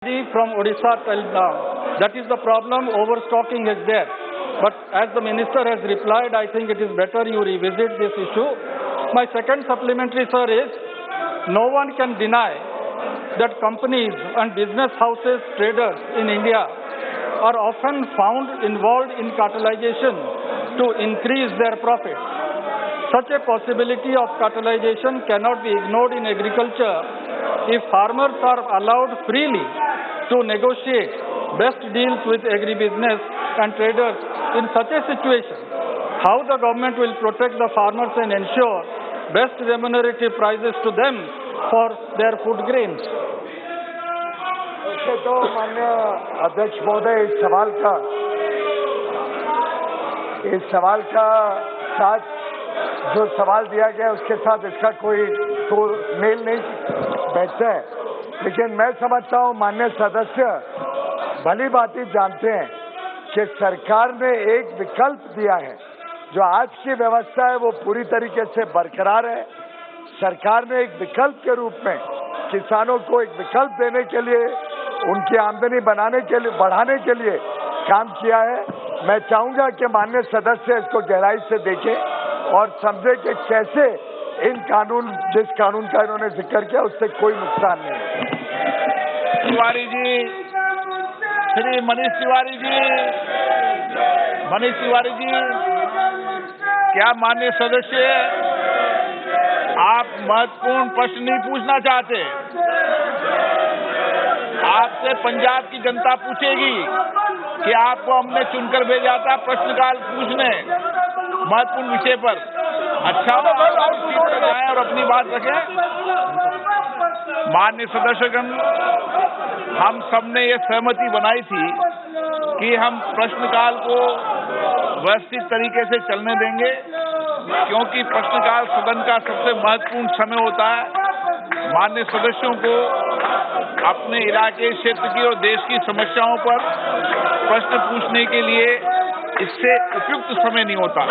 From Odisha till now. That is the problem, overstocking is there. But as the minister has replied, I think it is better you revisit this issue. My second supplementary, sir, is no one can deny that companies and business houses, traders in India are often found involved in cartelization to increase their profits. Such a possibility of cartelization cannot be ignored in agriculture if farmers are allowed freely to negotiate best deals with agribusiness and traders. In such a situation, how the government will protect the farmers and ensure best remunerative prices to them for their food grains? वैसे तो माननीय अध्यक्ष महोदय इस सवाल का साथ जो सवाल दिया गया उसके साथ इसका कोई तो मेल नहीं बैठता है, लेकिन मैं समझता हूं माननीय सदस्य भली भांति जानते हैं कि सरकार ने एक विकल्प दिया है। जो आज की व्यवस्था है वो पूरी तरीके से बरकरार है। सरकार ने एक विकल्प के रूप में किसानों को एक विकल्प देने के लिए, उनकी आमदनी बढ़ाने के लिए काम किया है। मैं चाहूंगा कि माननीय सदस्य इसको गहराई से देखें और समझे कि कैसे जिस कानून का इन्होंने जिक्र किया उससे कोई नुकसान नहीं है। तिवारी जी, श्री मनीष तिवारी जी, क्या माननीय सदस्य आप महत्वपूर्ण प्रश्न नहीं पूछना चाहते? आपसे पंजाब की जनता पूछेगी कि आपको हमने चुनकर भेजा था प्रश्नकाल पूछने महत्वपूर्ण विषय पर। अच्छा आए और अपनी बात रखें। माननीय सदस्यगण, हम सबने ये सहमति बनाई थी कि हम प्रश्नकाल को व्यवस्थित तरीके से चलने देंगे, क्योंकि प्रश्नकाल सदन का सबसे महत्वपूर्ण समय होता है। माननीय सदस्यों को अपने इलाके, क्षेत्र की और देश की समस्याओं पर प्रश्न पूछने के लिए इससे उपयुक्त समय नहीं होता।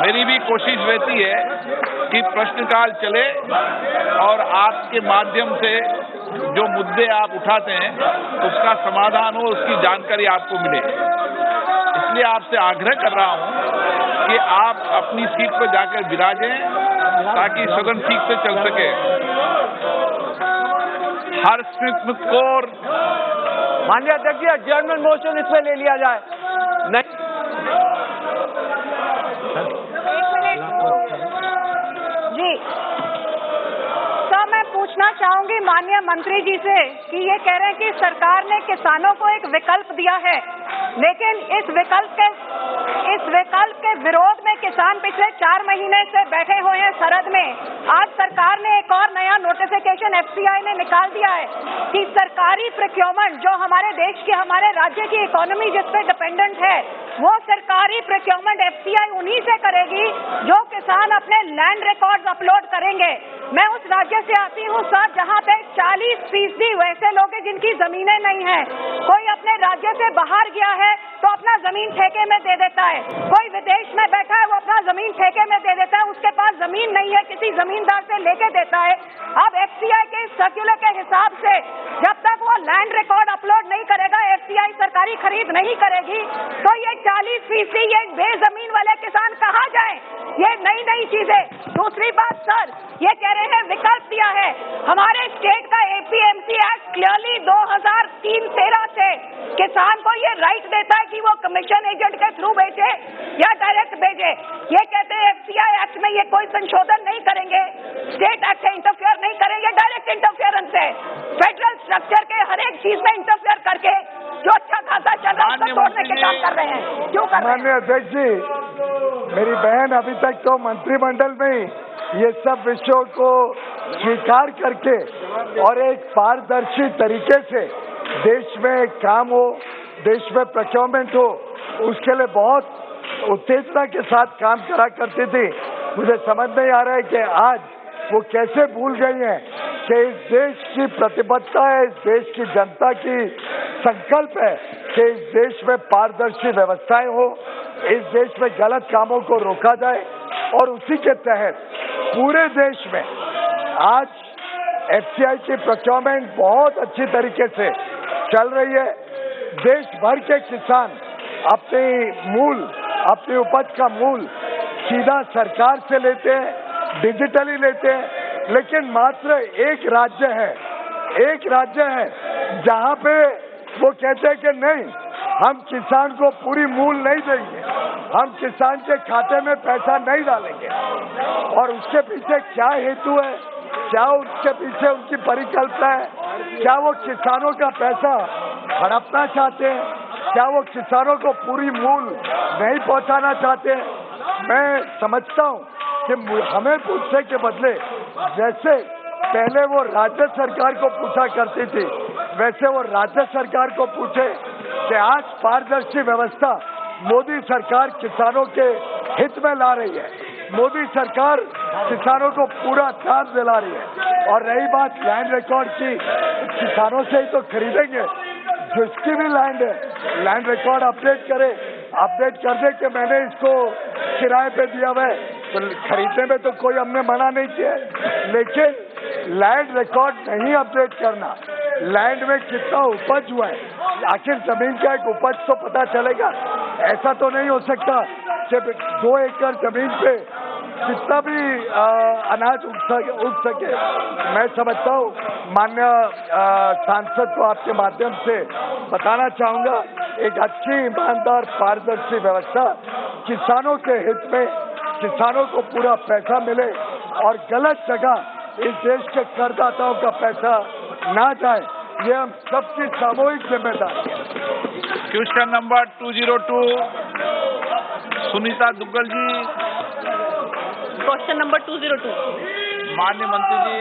मेरी भी कोशिश रहती है कि प्रश्नकाल चले और आपके माध्यम से जो मुद्दे आप उठाते हैं उसका समाधान हो, उसकी जानकारी आपको मिले। इसलिए आपसे आग्रह कर रहा हूं कि आप अपनी सीट पर जाकर विराजें ताकि सदन ठीक से चल सके। हर्षित कौर। माननीय अध्यक्ष जी, adjournment मोशन इसमें ले लिया जाए। नहीं, जी तो मैं पूछना चाहूंगी माननीय मंत्री जी से कि ये कह रहे हैं कि सरकार ने किसानों को एक विकल्प दिया है, लेकिन इस विकल्प के विरोध में किसान पिछले 4 महीने से बैठे हुए हैं सरहद में। आज सरकार ने एक और नया नोटिफिकेशन FCI ने निकाल दिया है कि सरकारी प्रोक्योरमेंट जो हमारे देश की, हमारे राज्य की इकोनॉमी जिस पे डिपेंडेंट है, वो सरकारी प्रोक्योरमेंट FCI उन्हीं से करेगी जो किसान अपने लैंड रिकॉर्ड्स अपलोड करेंगे। मैं उस राज्य से आती हूँ सर, जहाँ पे 40% वैसे लोग हैं जिनकी जमीनें नहीं है। कोई अपने राज्य से बाहर गया है तो अपना जमीन ठेके में दे देता है, कोई विदेश में बैठा है वो अपना जमीन ठेके में दे देता है, उसके पास जमीन नहीं है, किसी जमींदार से लेके देता है। अब FCI के सर्कुलर के हिसाब से जब तक वो लैंड रिकॉर्ड अपलोड नहीं करेगा, FCI सरकारी खरीद नहीं करेगी, तो ये 40% ये बेजमीन वाले किसान कहाँ जाएं? ये नई चीजें। दूसरी बात सर, ये कह रहे हैं विकल्प दिया है। हमारे स्टेट का APMC एक्ट क्लियरली 2003-13 से किसान को ये राइट देता है कि वो कमीशन एजेंट के थ्रू भेजे या डायरेक्ट भेजे। ये कहते हैं FCI एक्ट में ये कोई संशोधन नहीं करेंगे, स्टेट एक्ट से इंटरफेयर नहीं करेंगे, डायरेक्ट इंटरफेरेंस है। फेडरल स्ट्रक्चर के हर एक चीज में इंटरफेयर करके जो अच्छा खासा चल रहा है उसको तोड़ने के काम कर रहे हैं। क्यों कर रहे हैं? माननीय अध्यक्ष जी, मेरी बहन अभी तक तो मंत्रिमंडल में ही ये सब विषयों को स्वीकार करके और एक पारदर्शी तरीके से देश में काम हो, देश में प्रोक्योरमेंट हो, उसके लिए बहुत उत्तेजना के साथ काम करा करती थी। मुझे समझ नहीं आ रहा है कि आज वो कैसे भूल गई हैं कि इस देश की प्रतिबद्धता है, इस देश की जनता की संकल्प है कि इस देश में पारदर्शी व्यवस्थाएं हो, इस देश में गलत कामों को रोका जाए और उसी के तहत पूरे देश में आज FCI की प्रोक्योरमेंट बहुत अच्छी तरीके से चल रही है। देश भर के किसान अपनी उपज का मूल सीधा सरकार से लेते हैं, डिजिटली लेते हैं, लेकिन मात्र एक राज्य है जहां पे वो कहते हैं कि नहीं, हम किसान को पूरी मूल नहीं देंगे, हम किसान के खाते में पैसा नहीं डालेंगे। और उसके पीछे क्या हेतु है, क्या उसके पीछे उनकी परिकल्पना है? क्या वो किसानों का पैसा हड़पना चाहते हैं? क्या वो किसानों को पूरी मूल नहीं पहुंचाना चाहते हैं? मैं समझता हूं कि हमें पूछने के बदले जैसे पहले वो राज्य सरकार को पूछा करती थी, वैसे वो राज्य सरकार को पूछे कि आज पारदर्शी व्यवस्था मोदी सरकार किसानों के हित में ला रही है, मोदी सरकार किसानों को पूरा लाभ दिला रही है। और रही बात लैंड रिकॉर्ड की, किसानों से ही तो खरीदेंगे, जिसकी भी लैंड है लैंड रिकॉर्ड अपडेट कर दे कि मैंने इसको किराए पे दिया हुआ है, तो खरीदने में तो कोई हमने मना नहीं किया, लेकिन लैंड रिकॉर्ड नहीं अपडेट करना, लैंड में कितना उपज हुआ है, आखिर जमीन का एक उपज तो पता चलेगा। ऐसा तो नहीं हो सकता कि 2 एकड़ जमीन पे कितना भी अनाज उग सके। मैं समझता हूँ माननीय सांसद को आपके माध्यम से बताना चाहूँगा, एक अच्छी ईमानदार पारदर्शी व्यवस्था किसानों के हित में, किसानों को पूरा पैसा मिले और गलत जगह इस देश के करदाताओं का पैसा ना जाए, ये हम सबकी सामूहिक जिम्मेदारी है। Question number 202 Sunita Duggal ji. Question number 202। माननीय मंत्री जी,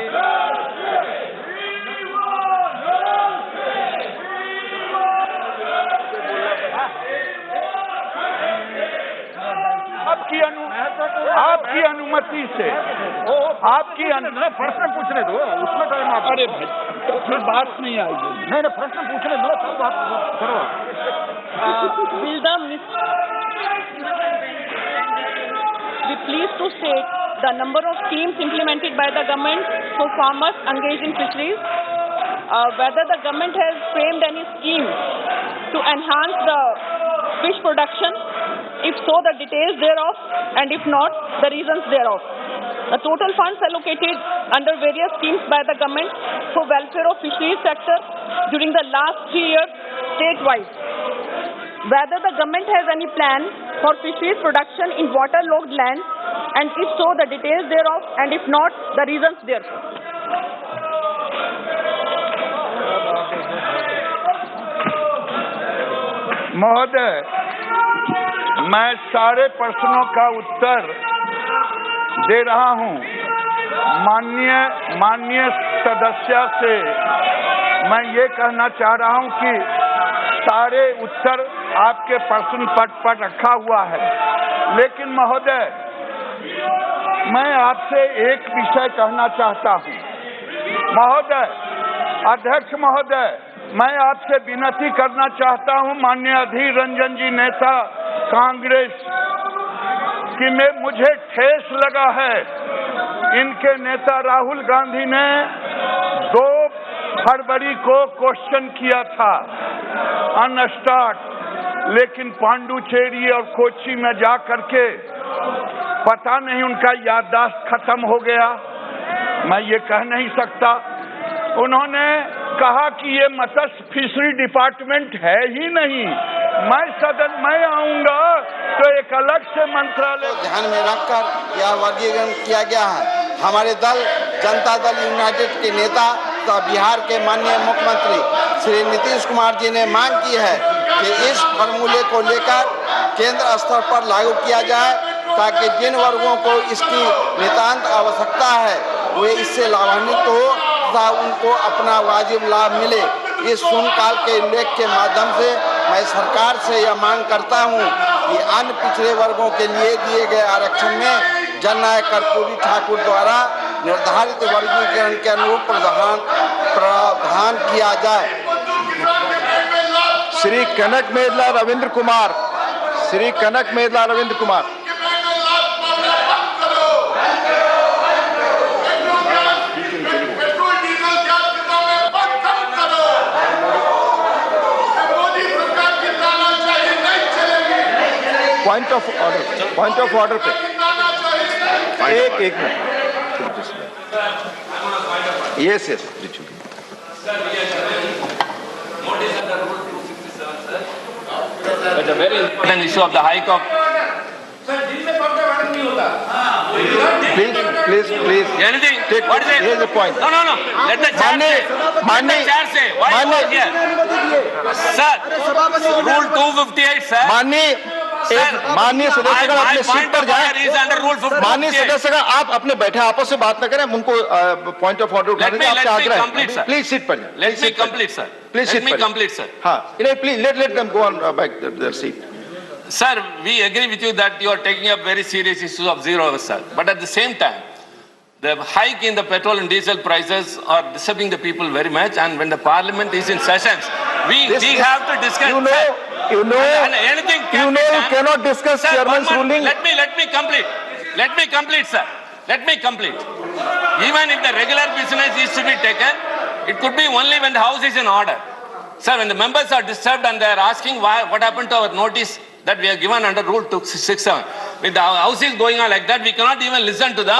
आपकी अनुमति से प्रश्न पूछने दो, उसमें टाइम आप। अरे भाई फिर बात नहीं आएगी। नहीं, प्रश्न पूछने दो, तब बात करो। Will the minister be pleased to state the number of schemes implemented by the government for farmers engaged in fisheries? Whether the government has framed any scheme to enhance the fish production? If so, the details thereof, and if not, the reasons thereof. The total funds allocated under various schemes by the government for welfare of fisheries sector during the last 3 years state-wise. Whether the government has any plan for fisheries production in waterlogged land, and if so, the details thereof, and if not, the reasons therefor. महोदय, मैं सारे प्रश्नों का उत्तर दे रहा हूं। माननीय सदस्य से मैं ये कहना चाह रहा हूं कि सारे उत्तर आपके प्रश्न पट पर रखा हुआ है, लेकिन महोदय मैं आपसे एक विषय कहना चाहता हूं। महोदय, अध्यक्ष महोदय, मैं आपसे विनती करना चाहता हूं, माननीय अधीर रंजन जी नेता कांग्रेस, कि मुझे ठेस लगा है इनके नेता राहुल गांधी ने 2 फरवरी को क्वेश्चन किया था अनस्टार्ट, लेकिन पांडुचेरी और कोच्चि में जा करके पता नहीं उनका याददाश्त खत्म हो गया, मैं ये कह नहीं सकता। उन्होंने कहा कि ये मत्स्य फिशरी डिपार्टमेंट है ही नहीं, मैं सदन में आऊंगा तो एक अलग से मंत्रालय ध्यान में रखकर यह वर्गीकरण किया गया है। हमारे दल जनता दल यूनाइटेड के नेता तथा बिहार के माननीय मुख्यमंत्री श्री नीतीश कुमार जी ने मांग की है कि इस फॉर्मूले को लेकर केंद्र स्तर पर लागू किया जाए, ताकि जिन वर्गों को इसकी नितांत आवश्यकता है वे इससे लाभान्वित हो तथा उनको अपना वाजिब लाभ मिले। इस शून्यकाल के उल्लेख के माध्यम से मैं सरकार से यह मांग करता हूं कि अन्य पिछड़े वर्गों के लिए दिए गए आरक्षण में जननायक कर्पूरी ठाकुर द्वारा निर्धारित वर्गीकरण के अनुरूप प्रावधान किया जाए। Shri Kanakamedala Ravindra Kumar. Point of order पे एक मिनट। Yes yes But the very important issue of the hike of please anything. What is it? Here's the point. No. Let the chair say. Let the chair say. Why you are here? Sir, Rule 258, sir. माननीय सदस्यगण अपने seat पर जाएं। is under Rule 258. माननीय सदस्यगण आप अपने बैठे आपस में बात न करें, उनको पॉइंट ऑफ ऑर्डर उठाने का आपसे आग्रह है। प्लीज सीट पर जाएं। Let me complete, sir. Please Let sit me पर complete, sir. हाँ, please let them go on back their seat. Sir, we agree with you that you are taking up very serious issues of zero hours, sir. But at the same time, the hike in the petrol and diesel prices are disturbing the people very much. And when the parliament is in sessions, we have to discuss. You know, and anything can be you done. cannot discuss Sir, chairman's ruling. Let me complete. Let me complete, sir. Let me complete. Even if the regular business is to be taken, it could be only when the house is in order. Sir, when the members are disturbed and they are asking what happened to our notice that we are given under Rule 267. With the house is going on like that, we cannot even listen to them.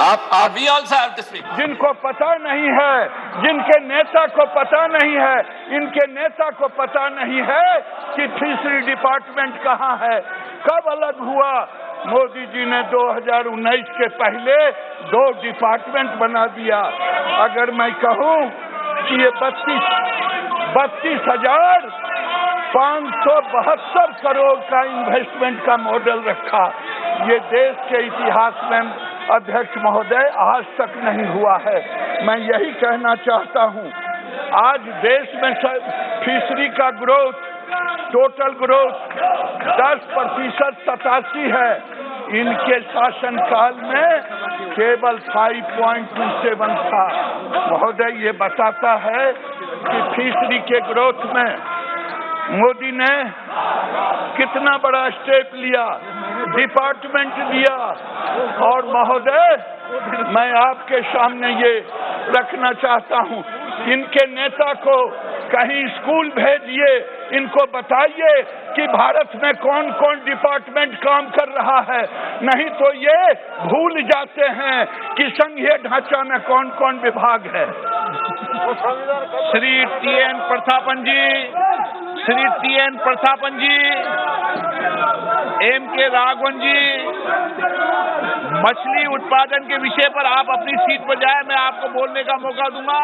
We also have to speak. जिनको पता नहीं है, जिनके नेता को पता नहीं है, इनके नेता को पता नहीं है कि फिशरी डिपार्टमेंट कहाँ है, कब अलग हुआ। मोदी जी ने 2019 के पहले 2 डिपार्टमेंट बना दिया। अगर मैं कहूँ कि ये 32,572 करोड़ का इन्वेस्टमेंट का मॉडल रखा, ये देश के इतिहास में अध्यक्ष महोदय आज तक नहीं हुआ है। मैं यही कहना चाहता हूँ, आज देश में फिशरी का ग्रोथ, टोटल ग्रोथ 10% 87 है। इनके शासनकाल में केवल 5.27 था। महोदय, ये बताता है कि फिशरी के ग्रोथ में मोदी ने कितना बड़ा स्टेप लिया, डिपार्टमेंट दिया। और महोदय, मैं आपके सामने ये रखना चाहता हूँ, इनके नेता को कहीं स्कूल भेजिए, इनको बताइए कि भारत में कौन कौन डिपार्टमेंट काम कर रहा है, नहीं तो ये भूल जाते हैं कि संघीय ढांचा में कौन कौन विभाग है। श्री टी.एन. प्रतापन जी, M.K. राघवन जी, मछली उत्पादन के विषय पर आप अपनी सीट पर जाए, मैं आपको बोलने का मौका दूंगा।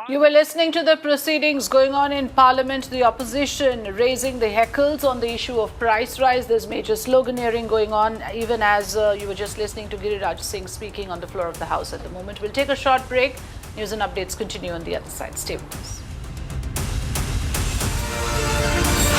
You were listening to the proceedings going on in Parliament, the opposition raising the heckles on the issue of price rise. There's major sloganeering going on, even as you were just listening to Giriraj Singh speaking on the floor of the House at the moment. We'll take a short break. News and updates continue on the other side. Stay with us.